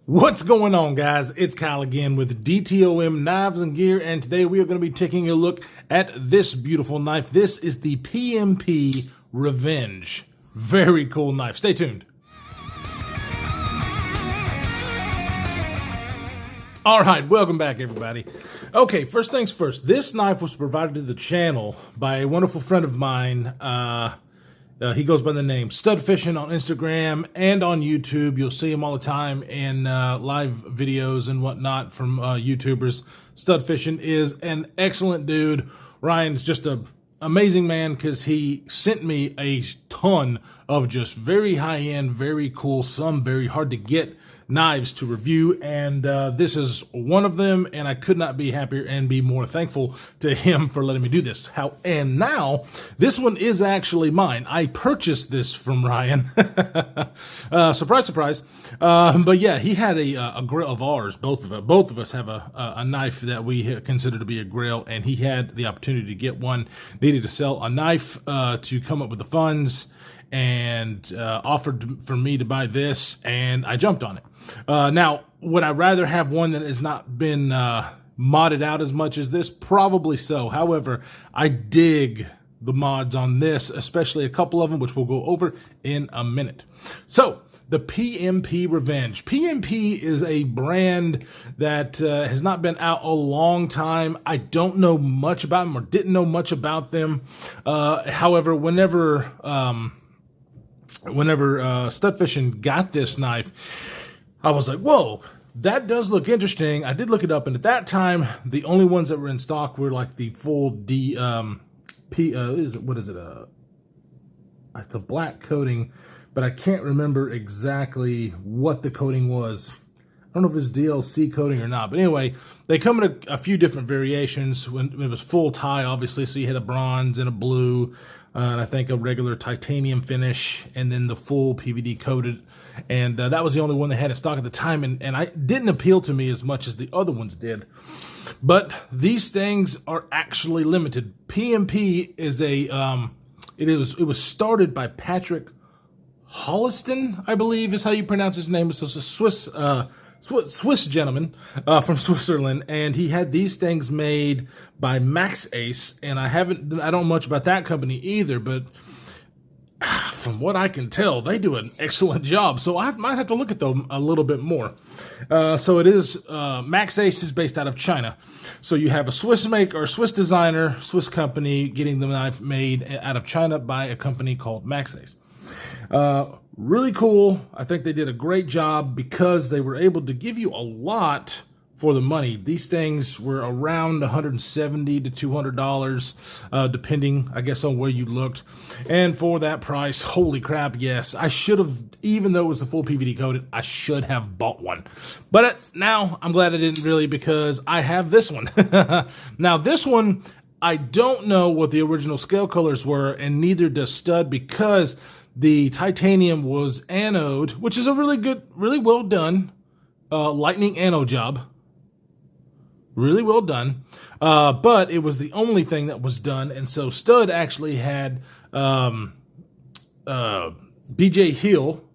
What's going on, guys? It's Kyle again with DTOM Knives and Gear, and today we are going to be taking a look at this beautiful knife. This is the PMP Revenge. Very cool knife. Stay tuned. All right, welcome back, everybody. Okay, first things first. This knife was provided to the channel by a wonderful friend of mine. He goes by the name Stud Fishing on Instagram and on YouTube. You'll see him all the time in live videos and whatnot from YouTubers. Stud Fishing is an excellent dude. Ryan's just an amazing man because he sent me a ton of just very high-end, very cool, some very hard to get knives to review, and this is one of them, and I could not be happier and be more thankful to him for letting me do this. And now, this one is actually mine. I purchased this from Ryan. Surprise, surprise. But yeah, he had a grail of ours. Both of us have a knife that we consider to be a grail, and he had the opportunity to get one. Needed to sell a knife to come up with the funds, and offered for me to buy this, and I jumped on it. Now, would I rather have one that has not been modded out as much as this? Probably so. However, I dig the mods on this, especially a couple of them, which we'll go over in a minute. So, the PMP Revenge. PMP is a brand that has not been out a long time. I don't know much about them, or didn't know much about them. However, whenever Stud Fishing got this knife, I was like, whoa, that does look interesting. I did look it up, and at that time, the only ones that were in stock were like the full it's a black coating, but I can't remember exactly what the coating was. I don't know if it's DLC coating or not, but anyway, they come in a few different variations. When it was full tie, obviously, so you had a bronze and a blue, and I think a regular titanium finish, and then the full PVD coated. And that was the only one they had in stock at the time, and I didn't appeal to me as much as the other ones did. But these things are actually limited. PMP is it was started by Patrick Holliston, I believe is how you pronounce his name. So it's a Swiss gentleman from Switzerland, and he had these things made by Max Ace, and I don't know much about that company either, but from what I can tell, they do an excellent job. So I might have to look at them a little bit more. So it is, Max Ace is based out of China. So you have a Swiss maker, or Swiss designer, Swiss company getting the knife made out of China by a company called Max Ace. Really cool. I think they did a great job because they were able to give you a lot for the money. These things were around $170 to $200, depending, I guess, on where you looked. And for that price, holy crap, yes, I should have, even though it was the full PVD coated, I should have bought one. But now I'm glad I didn't really, because I have this one. Now, this one, I don't know what the original scale colors were, and neither does Stud, because the titanium was anode, which is a really good, really well done lightning anode job. Really well done, but it was the only thing that was done, and so Stud actually had BJ Hill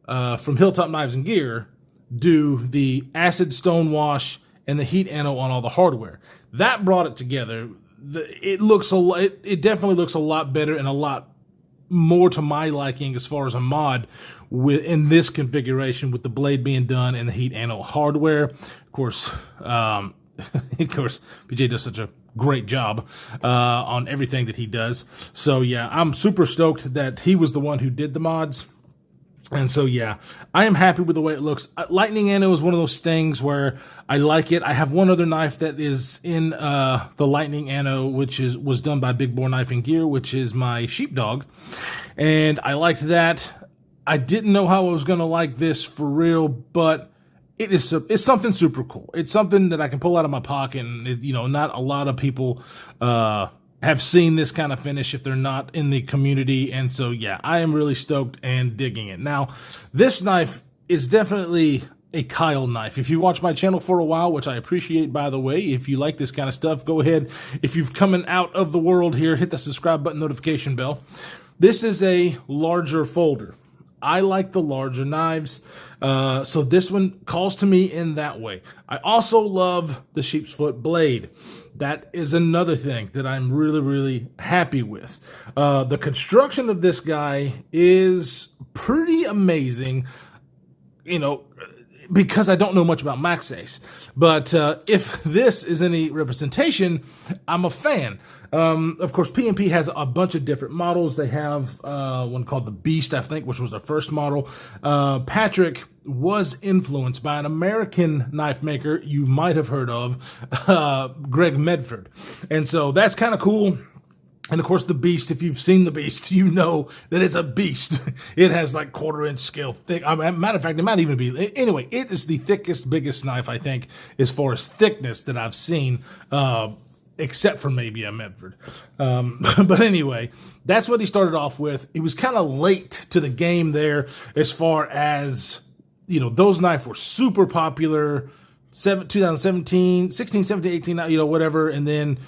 from Hilltop Knives and Gear do the acid stone wash and the heat anode on all the hardware. That brought it together. It definitely looks a lot better and a lot more to my liking as far as a mod in this configuration, with the blade being done and the heat anode hardware. Of course, BJ does such a great job on everything that he does. So yeah, I'm super stoked that he was the one who did the mods. And so yeah, I am happy with the way it looks. Lightning anode is one of those things where I like it. I have one other knife that is in the lightning anode, which was done by Big Bore Knife and Gear, which is my sheepdog, and I liked that. I didn't know how I was going to like this for real, but it's something super cool. It's something that I can pull out of my pocket, and not a lot of people have seen this kind of finish if they're not in the community. And so yeah, I am really stoked and digging it. Now, this knife is definitely a Kyle knife. If you watch my channel for a while, which I appreciate, by the way, if you like this kind of stuff, go ahead. If you've coming out of the world here, hit the subscribe button, notification bell. This is a larger folder. I like the larger knives. So this one calls to me in that way. I also love the sheep's foot blade. That is another thing that I'm really, really happy with. The construction of this guy is pretty amazing, you know, because I don't know much about MaxAce. But if this is any representation, I'm a fan. Of course, PMP has a bunch of different models. They have one called the Beast, I think, which was their first model. Patrick was influenced by an American knife maker you might have heard of, Greg Medford. And so that's kind of cool. And of course, the Beast, if you've seen the Beast, you know that it's a beast. It has like 1/4-inch scale thick. Matter of fact, it might even be, anyway, it is the thickest, biggest knife, I think, as far as thickness that I've seen, except for maybe a Medford. But anyway, that's what he started off with. He was kind of late to the game there as far as, you know, those knives were super popular, 2017, 16, 17, 18, you know, whatever, and then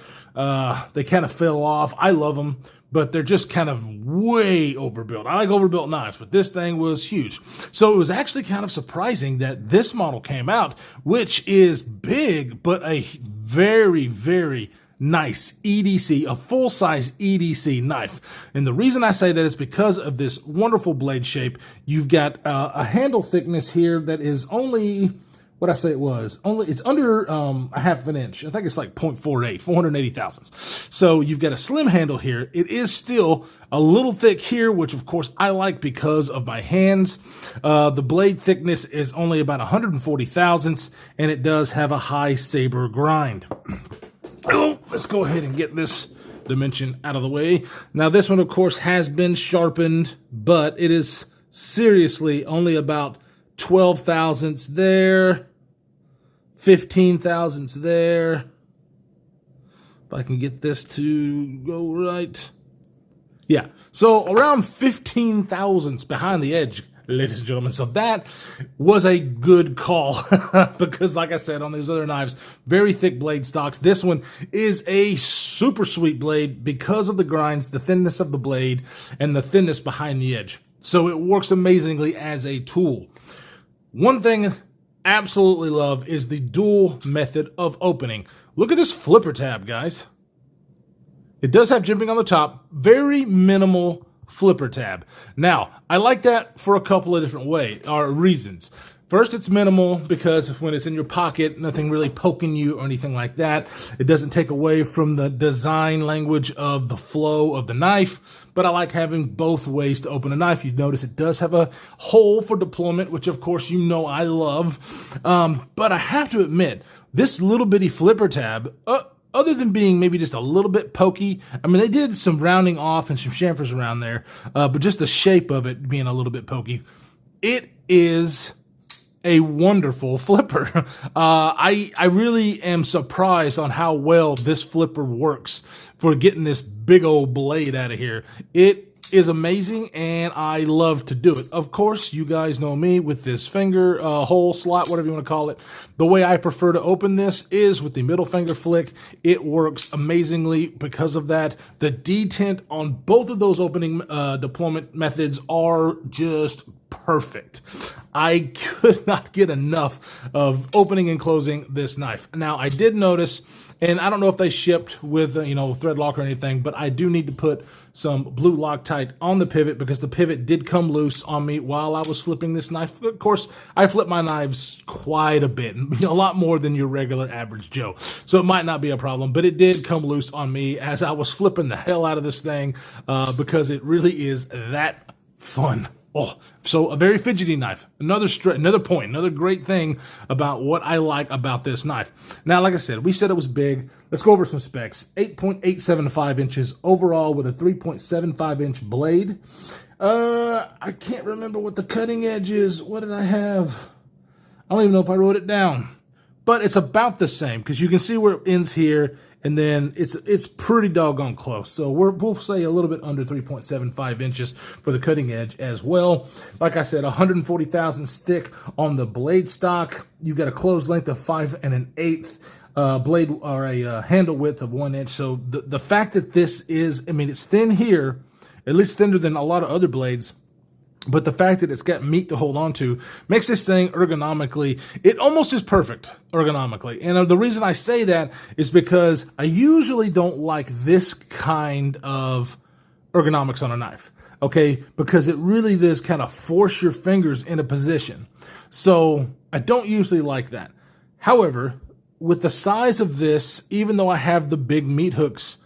they kind of fell off. I love them, but they're just kind of way overbuilt. I like overbuilt knives, but this thing was huge. So it was actually kind of surprising that this model came out, which is big, but a very, very nice EDC, a full-size EDC knife. And the reason I say that is because of this wonderful blade shape. You've got a handle thickness here that is only, what I say it was, it's under a 1/2 inch. I think it's like 0.48, 480 thousandths. So you've got a slim handle here. It is still a little thick here, which of course I like because of my hands. The blade thickness is only about 140 thousandths, and it does have a high saber grind. Oh, let's go ahead and get this dimension out of the way. Now this one, of course, has been sharpened, but it is seriously only about 12 thousandths there, 15 thousandths there. If I can get this to go right. Yeah, so around 15 thousandths behind the edge, ladies and gentlemen. So that was a good call because, like I said, on these other knives, very thick blade stocks. This one is a super sweet blade because of the grinds, the thinness of the blade, and the thinness behind the edge. So it works amazingly as a tool. One thing I absolutely love is the dual method of opening. Look at this flipper tab, guys. It does have jimping on the top, very minimal flipper tab. Now, I like that for a couple of different reasons. First, it's minimal because when it's in your pocket, nothing really poking you or anything like that. It doesn't take away from the design language of the flow of the knife, but I like having both ways to open a knife. You notice it does have a hole for deployment, which of course you know I love. But I have to admit, this little bitty flipper tab, other than being maybe just a little bit pokey, I mean, they did some rounding off and some chamfers around there, but just the shape of it being a little bit pokey, it is a wonderful flipper. I really am surprised on how well this flipper works for getting this big old blade out of here. It is amazing, and I love to do it. Of course, you guys know me with this finger hole slot, whatever you want to call it. The way I prefer to open this is with the middle finger flick. It works amazingly because of that. The detent on both of those opening deployment methods are just perfect. I could not get enough of opening and closing this knife. Now, I did notice, and I don't know if they shipped with, thread lock or anything, but I do need to put some blue Loctite on the pivot because the pivot did come loose on me while I was flipping this knife. Of course, I flip my knives quite a bit, a lot more than your regular average Joe. So it might not be a problem, but it did come loose on me as I was flipping the hell out of this thing because it really is that fun. Oh, so a very fidgety knife. Another great thing about what I like about this knife. Now, like I said, we said it was big. Let's go over some specs. 8.875 inches overall with a 3.75 inch blade. I can't remember what the cutting edge is. What did I have? I don't even know if I wrote it down. But it's about the same because you can see where it ends here. And then it's pretty doggone close. So we'll say a little bit under 3.75 inches for the cutting edge as well. Like I said, 140 thousandths thick on the blade stock. You've got a closed length of 5 1/8 blade or a handle width of 1 inch. So the fact that this is, it's thin here, at least thinner than a lot of other blades. But the fact that it's got meat to hold on to makes this thing ergonomically, it almost is perfect ergonomically. And the reason I say that is because I usually don't like this kind of ergonomics on a knife, okay? Because it really does kind of force your fingers in a position. So I don't usually like that. However, with the size of this, even though I have the big meat hooks,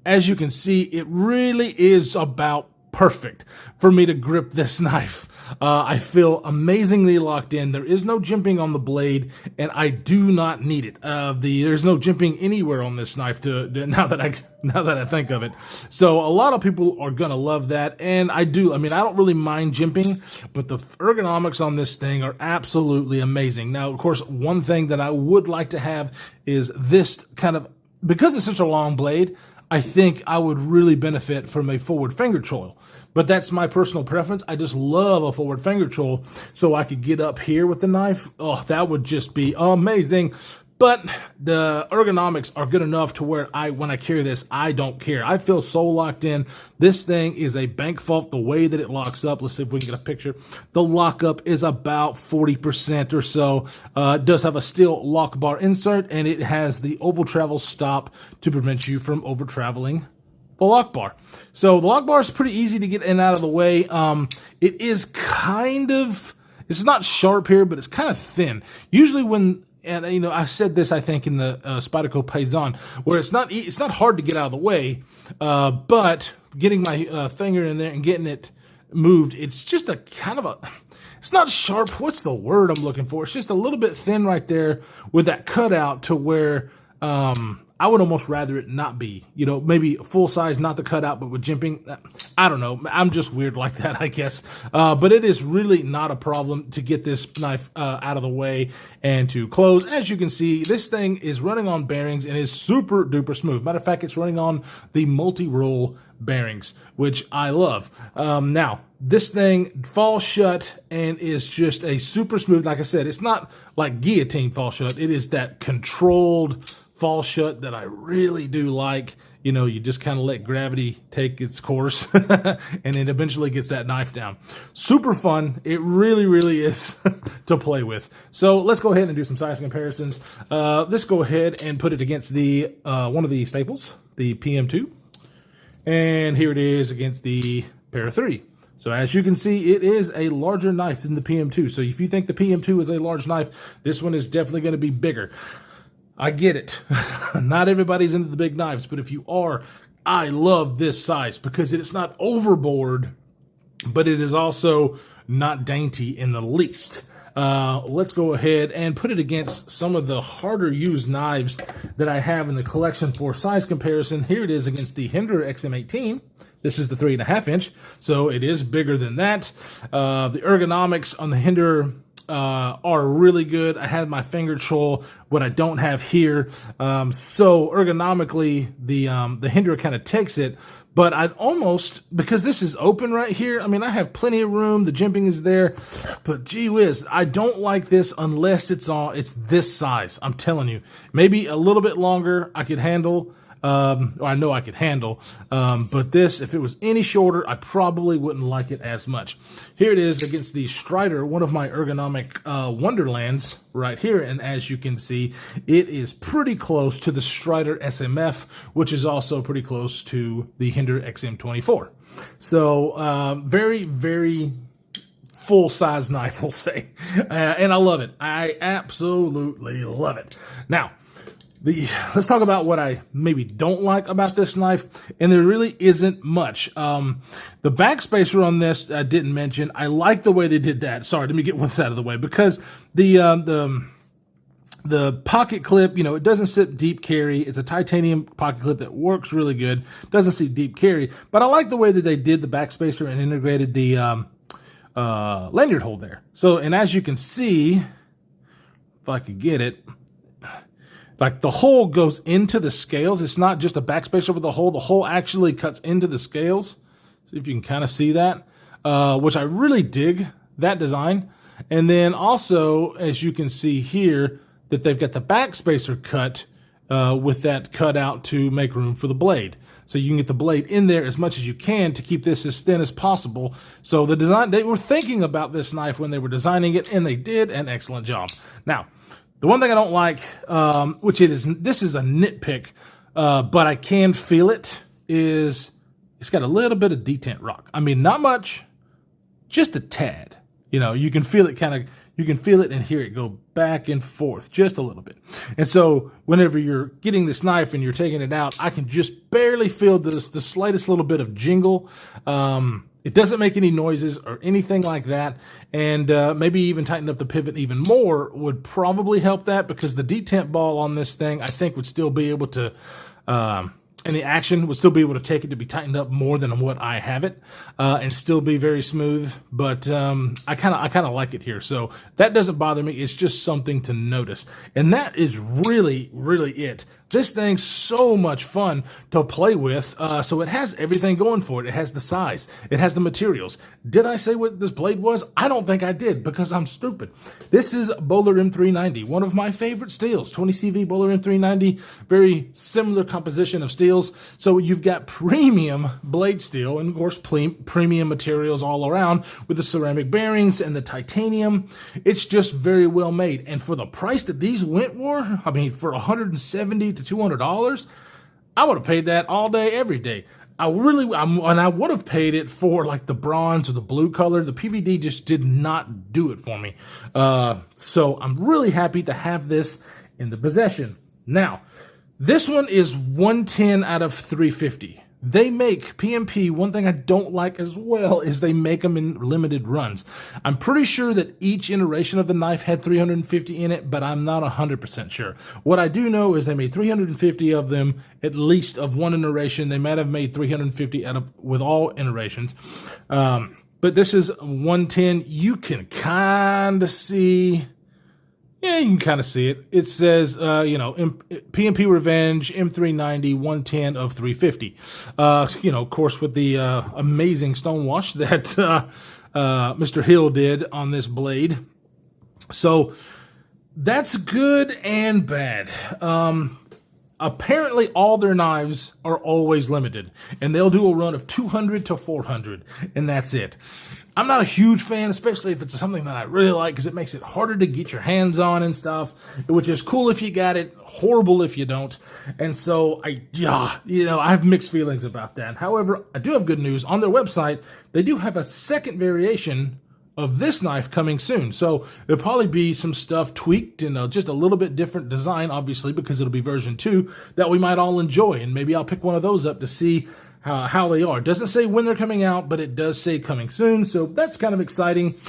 as you can see, it really is about perfect for me to grip this knife. I feel amazingly locked in. There is no jimping on the blade, and I do not need it. There's no jimping anywhere on this knife now that I think of it. So a lot of people are gonna love that, and I do. I mean, I don't really mind jimping, but the ergonomics on this thing are absolutely amazing. Now, of course, one thing that I would like to have is this kind of, because it's such a long blade, I think I would really benefit from a forward finger choil. But that's my personal preference. I just love a forward finger choil, so I could get up here with the knife. Oh, that would just be amazing. But the ergonomics are good enough to where when I carry this, I don't care. I feel so locked in. This thing is a bank vault, the way that it locks up. Let's see if we can get a picture. The lockup is about 40% or so. It does have a steel lock bar insert, and it has the oval travel stop to prevent you from over traveling the lock bar. So the lock bar is pretty easy to get in and out of the way. It is kind of, it's not sharp here, but it's kind of thin. Usually when, and you know, I said this, I think, in the Spyderco Paysan, where it's not hard to get out of the way, but getting my finger in there and getting it moved, it's just a kind of a, it's not sharp. What's the word I'm looking for? It's just a little bit thin right there with that cutout to where, I would almost rather it not be, you know, maybe full size, not the cutout, but with jimping. I don't know. I'm just weird like that, I guess. But it is really not a problem to get this knife out of the way and to close. As you can see, this thing is running on bearings and is super duper smooth. Matter of fact, it's running on the multi-roll bearings, which I love. Now, this thing falls shut and is just a super smooth. Like I said, it's not like guillotine fall shut. It is that controlled fall shut that I really do like. You know, you just kind of let gravity take its course and it eventually gets that knife down. Super fun. It really, really is to play with. So let's go ahead and do some size comparisons. Let's go ahead and put it against the one of the staples, the PM2. And here it is against the Para 3. So as you can see, it is a larger knife than the PM2. So if you think the PM2 is a large knife, this one is definitely going to be bigger. I get it. Not everybody's into the big knives, but if you are, I love this size because it's not overboard, but it is also not dainty in the least. Let's go ahead and put it against some of the harder used knives that I have in the collection for size comparison. Here it is against the Hinder XM18. This is the 3.5 inch, so it is bigger than that. The ergonomics on the Hinder are really good. I have my finger choil, what I don't have here. So ergonomically, the Hinder kind of takes it, but I'd almost, because this is open right here, I mean, I have plenty of room, the jimping is there, but gee whiz, I don't like this unless it's this size. I'm telling you, maybe a little bit longer I could handle. I know I could handle, but this, if it was any shorter, I probably wouldn't like it as much. Here it is against the Strider, one of my ergonomic wonderlands right here, and as you can see, it is pretty close to the Strider SMF, which is also pretty close to the Hinder XM24. So, very, very full-size knife, we'll say, and I love it. I absolutely love it. Now, let's talk about what I maybe don't like about this knife, and there really isn't much. The backspacer on this I didn't mention. I like the way they did that. Sorry, let me get one side of the way, because the pocket clip, you know, it doesn't sit deep carry. It's a titanium pocket clip that works really good. Doesn't sit deep carry, but I like the way that they did the backspacer and integrated the lanyard hole there. So, and as you can see, if I could get it, like the hole goes into the scales. It's not just a backspacer with the hole. The hole actually cuts into the scales. See if you can kind of see that, which I really dig that design. And then also, as you can see here, that they've got the backspacer cut with that cutout to make room for the blade. so you can get the blade in there as much as you can to keep this as thin as possible. So the design, they were thinking about this knife when they were designing it, and they did an excellent job. Now, the one thing I don't like, this is a nitpick, but I can feel it, is it's got a little bit of detent rock. I mean, not much, just a tad. You know, you can feel it you can feel it and hear it go back and forth just a little bit. And so whenever you're getting this knife and you're taking it out, I can just barely feel the slightest little bit of jingle. It doesn't make any noises or anything like that. And maybe even tighten up the pivot even more would probably help that, because the detent ball on this thing, I think, would still be able to, and the action would still be able to take it to be tightened up more than what I have it, and still be very smooth. But I kind of like it here, so that doesn't bother me. It's just something to notice, and that is really, really it. This thing's so much fun to play with. So it has everything going for it. It has the size. It has the materials. Did I say what this blade was? I don't think I did, because I'm stupid. This is Bowler M390, one of my favorite steels. 20CV Bowler M390, very similar composition of steels. So you've got premium blade steel, and of course premium materials all around with the ceramic bearings and the titanium. It's just very well made. And for the price that these went for, I mean, for $170 to $200, I would have paid that all day, every day. I would have paid it for like the bronze or the blue color. The PVD just did not do it for me. So I'm really happy to have this in the possession. Now, this one is 110 out of 350. They make PMP, one thing I don't like as well is they make them in limited runs. I'm pretty sure that each iteration of the knife had 350 in it, but I'm not 100% sure. What I do know is they made 350 of them, at least of one iteration. They might have made 350 with all iterations. But this is 110. You can kind of see... Yeah, you can kind of see it. It says, PMP Revenge, M390, 110 of 350. Of course, with the amazing stonewash that Mr. Hill did on this blade. So that's good and bad. Apparently, all their knives are always limited, and they'll do a run of 200 to 400, and that's it. I'm not a huge fan, especially if it's something that I really like, because it makes it harder to get your hands on and stuff, which is cool if you got it, horrible if you don't. And so, I have mixed feelings about that. However, I do have good news. On their website, they do have a second variation of this knife coming soon. So there'll probably be some stuff tweaked and just a little bit different design, obviously, because it'll be version 2 that we might all enjoy. And maybe I'll pick one of those up to see how they are. It doesn't say when they're coming out, but it does say coming soon. So that's kind of exciting.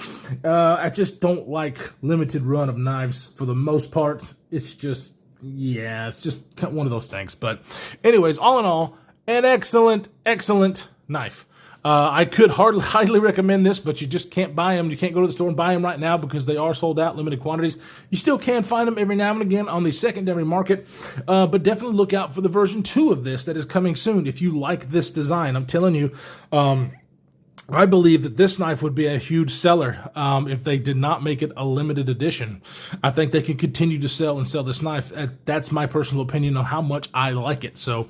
I just don't like limited run of knives for the most part. It's just one of those things. But anyways, all in all, an excellent, excellent knife. I could highly recommend this, but you just can't buy them. You can't go to the store and buy them right now because they are sold out, limited quantities. You still can find them every now and again on the secondary market, but definitely look out for the version 2 of this that is coming soon. If you like this design, I'm telling you, I believe that this knife would be a huge seller if they did not make it a limited edition. I think they could continue to sell this knife. That's my personal opinion on how much I like it. So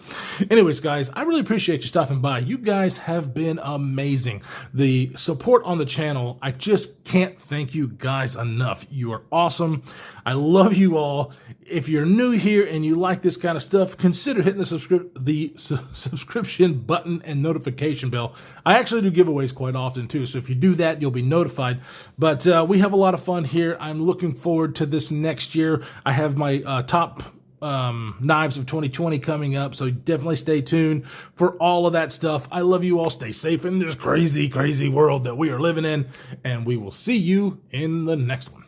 anyways, guys, I really appreciate you stopping by. You guys have been amazing. The support on the channel, I just can't thank you guys enough. You are awesome. I love you all. If you're new here and you like this kind of stuff, consider hitting the subscription button and notification bell. I actually do giveaways quite often too, so if you do that, you'll be notified. But we have a lot of fun here. I'm looking forward to this next year. I have my top knives of 2020 coming up, so definitely stay tuned for all of that stuff. I love you all. Stay safe in this crazy, crazy world that we are living in, and we will see you in the next one.